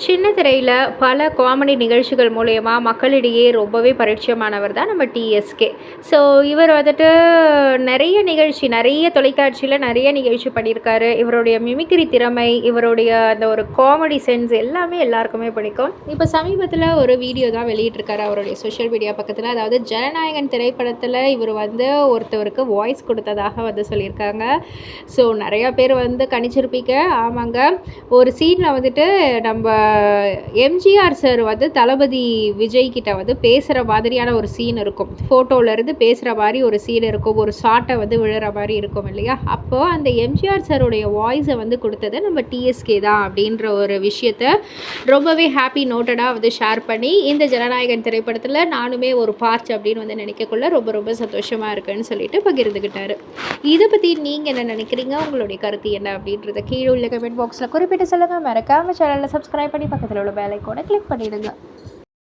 சின்ன திரையில பல காமெடி நிகழ்ச்சிகள் மூலியமா மக்களிடையே ரொம்பவே பரிச்சயமானவர் தான் நம்ம டிஎஸ்கே. ஸோ இவர் வந்துட்டு நெறைய தொலைக்காட்சியில நெறைய நிகழ்ச்சி பண்ணியிருக்காரு. இவருடைய மிமிக்ரி திறமை, இவருடைய அந்த ஒரு காமெடி சென்ஸ் எல்லாமே எல்லாருக்குமே பிடிக்கும். இப்ப சமீபத்தில ஒரு வீடியோ தான் வெளியிட்டிருக்காரு அவருடைய சோஷியல் மீடியா பக்கத்தில. அதாவது ஜனநாயகன் திரைப்படத்தில இவர் வந்து ஒருத்தவருக்கு வாய்ஸ் குடுத்ததாக வந்து சொல்லியிருக்காங்க. ஸோ நெறையா பேர் வந்து கணிச்சிருப்பீங்க. ஆமாங்க. ஒரு சீன்ல வந்துட்டு நம்ப எம்ஜிஆர் சார் வந்து தளபதி விஜய் கிட்ட வந்து பேசுகிற மாதிரியான ஒரு சீன் இருக்கும். ஃபோட்டோலேருந்து பேசுகிற மாதிரி ஒரு சீன் இருக்கும். ஒரு ஷாட்டை வந்து விழுற மாதிரி இருக்கும் இல்லையா? அப்போ அந்த எம்ஜிஆர் சாருடைய வாய்ஸை வந்து கொடுத்தது நம்ம டிஎஸ்கே தான் அப்படின்ற ஒரு விஷயத்த ரொம்பவே ஹாப்பி நோட்டடாக வந்து ஷேர் பண்ணி, இந்த ஜனநாயகன் திரைப்படத்தில் நானுமே ஒரு பார்ட் அப்படின்னு வந்து நினைக்கக்குள்ள ரொம்ப ரொம்ப சந்தோஷமாக இருக்குன்னு சொல்லிட்டு பகிர்ந்துக்கிட்டாரு. இதை பற்றி நீங்கள் என்ன நினைக்கிறீங்க? உங்களுடைய கருத்து என்ன அப்படின்றத கீழே உள்ள கமெண்ட் பாக்ஸில் குறிப்பிட்டு சொல்லுங்கள். மறக்காம சேனலில் சப்ஸ்கிரைப் பண்ணி பக்கத்தில் உள்ள பெல் ஐகானை கிளிக் பண்ணிடுங்க.